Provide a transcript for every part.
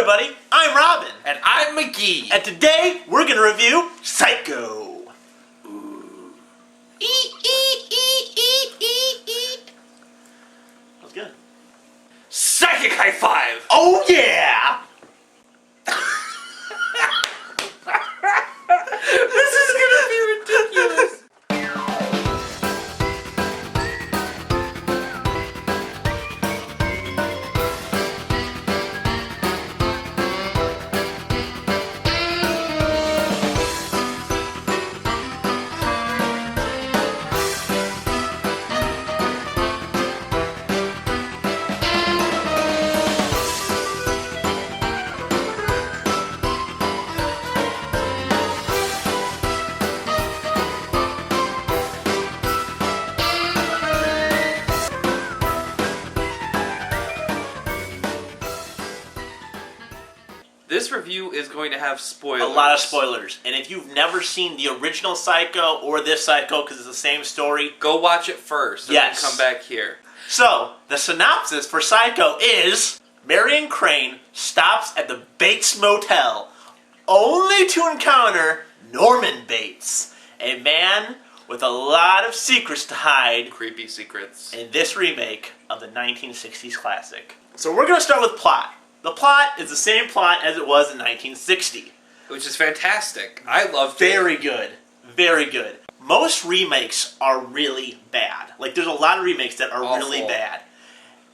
everybody, I'm Robin. And I'm McGee. And today, we're going to review Psycho. Ooh. That was good. Psychic high five! Oh yeah! This is gonna be ridiculous. This review is going to have spoilers. A lot of spoilers. And if you've never seen the original Psycho or this Psycho, because it's the same story, Go watch it first and Yes. then come back here. So, the synopsis for Psycho is Marion Crane stops at the Bates Motel only to encounter Norman Bates, a man with a lot of secrets to hide Creepy secrets. in this remake of the 1960s classic. So we're going to start with plot. The plot is the same plot as it was in 1960. Which is fantastic. I loved it. Very good. Very good. Most remakes are really bad. Like, there's a lot of remakes that are Awful. really bad.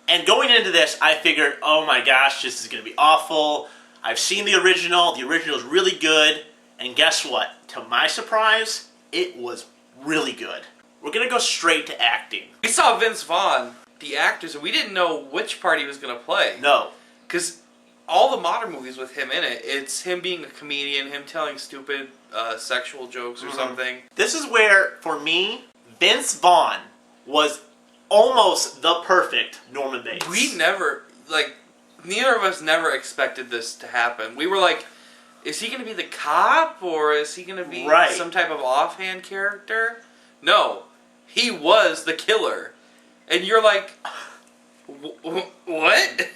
And going into this, I figured, oh my gosh, this is going to be awful. I've seen the original. The original is really good. And guess what? To my surprise, it was really good. We're going to go straight to acting. We saw Vince Vaughn, the actors, and we didn't know which part he was going to play. No. Because all the modern movies with him in it, it's him being a comedian, him telling stupid sexual jokes or something. This is where, for me, Vince Vaughn was almost the perfect Norman Bates. We never, neither of us never expected this to happen. We were like, is he going to be the cop, or is he going to be Right. some type of offhand character? No, he was the killer. And you're like, what?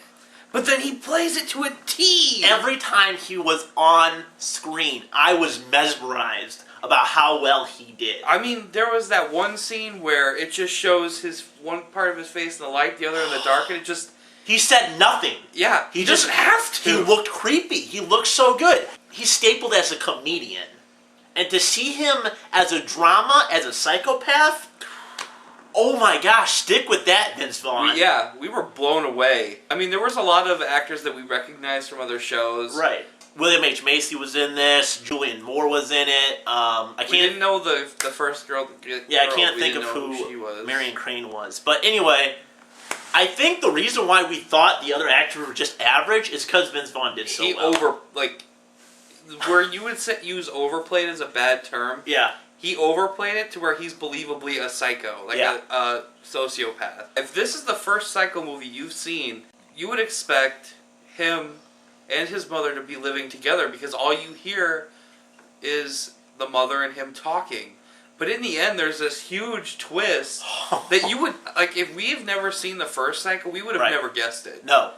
But then he plays it to a T! Every time he was on screen, I was mesmerized about how well he did. I mean, there was that one scene where it just shows his one part of his face in the light, the other in the dark, and it just... He said nothing. Yeah, he doesn't have to. He looked creepy. He looked so good. He's stapled as a comedian. And to see him as a drama, as a psychopath, oh my gosh, stick with that, Vince Vaughn. We were blown away. I mean, there was a lot of actors that we recognized from other shows. Right. William H. Macy was in this. Julianne Moore was in it. We didn't know the first girl. I can't think of who she who was. Marion Crane was. But anyway, I think the reason why we thought the other actors were just average is because Vince Vaughn did so well. Where you would use overplayed as a bad term. Yeah. He overplayed it to where he's believably a psycho, a sociopath. If this is the first Psycho movie you've seen, you would expect him and his mother to be living together because all you hear is the mother and him talking. But in the end, there's this huge twist that you would, if we've never seen the first Psycho, we would have never guessed it. No.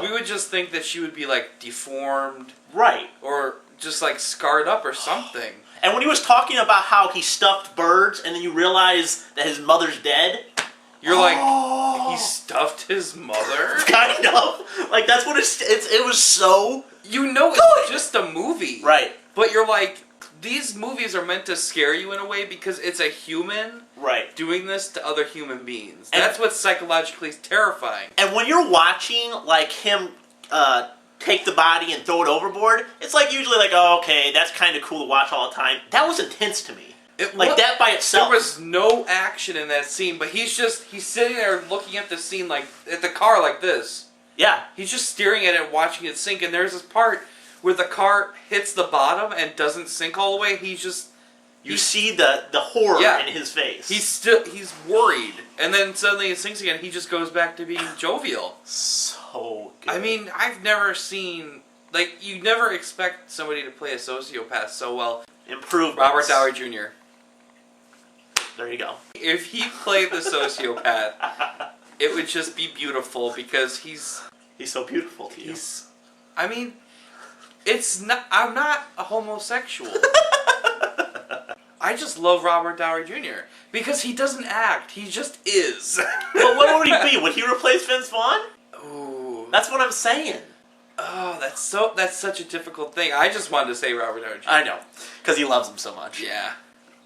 We would just think that she would be, deformed. Right. Or just, scarred up or something. And when he was talking about how he stuffed birds and then you realize that his mother's dead... You're like, he stuffed his mother? Kind of. That's what it was so... You know good. It's just a movie. Right. But you're like, these movies are meant to scare you in a way because it's a human doing this to other human beings. And that's what's psychologically terrifying. And when you're watching, him take the body and throw it overboard, it's usually oh, okay, that's kind of cool to watch all the time. That was intense to me. That by itself. There was no action in that scene, but he's sitting there looking at the scene at the car like this. Yeah. He's just staring at it, watching it sink, and there's this part where the car hits the bottom and doesn't sink all the way. You see the horror in his face. He's worried, and then suddenly it sinks again. He just goes back to being jovial. So good. I mean, I've never seen you never expect somebody to play a sociopath so well. Improvements. Robert Downey Jr. There you go. If he played the sociopath, it would just be beautiful because he's so beautiful to you. I mean, it's not. I'm not a homosexual. I just love Robert Downey Jr. because he doesn't act; he just is. But what would he be? Would he replace Vince Vaughn? Ooh, That's what I'm saying. oh, that's such a difficult thing. I just wanted to say Robert Downey Jr. I know, because he loves him so much. Yeah.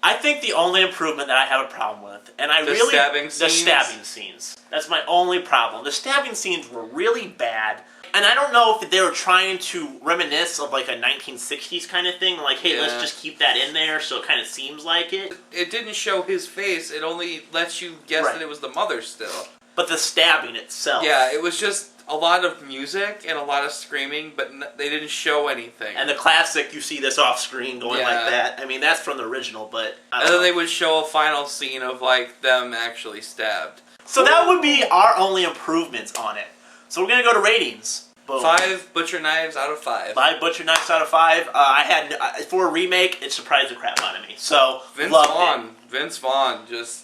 I think the only improvement that I have a problem with, and The stabbing the scenes? stabbing scenes. That's my only problem. The stabbing scenes were really bad, and I don't know if they were trying to reminisce of like a 1960s kind of thing, like, hey, let's Yeah. just keep that in there, so it kind of seems like it. It didn't show his face. It only lets you guess Right. that it was the mother still. But the stabbing itself, Yeah, it was just a lot of music and a lot of screaming, but they didn't show anything. and the classic, you see this off screen going Yeah. like that. I mean, that's from the original, but I And don't then know. they would show a final scene of like them actually stabbed. So that would be our only improvements on it. So we're gonna go to ratings. Boom. 5 butcher knives out of 5. 5 butcher knives out of 5. I had for a remake, it surprised the crap out of me. So Vince loved Vaughn. Vince Vaughn just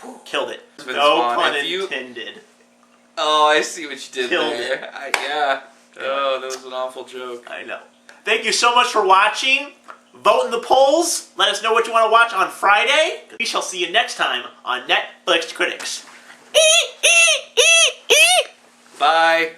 it. Killed it. Vince No Vaughn. pun If you- intended. Oh, I see what you did Killed there. Yeah. Oh, that was an awful joke. I know. Thank you so much for watching. Vote in the polls. Let us know what you want to watch on Friday. We shall see you next time on Netflix Critics. Bye.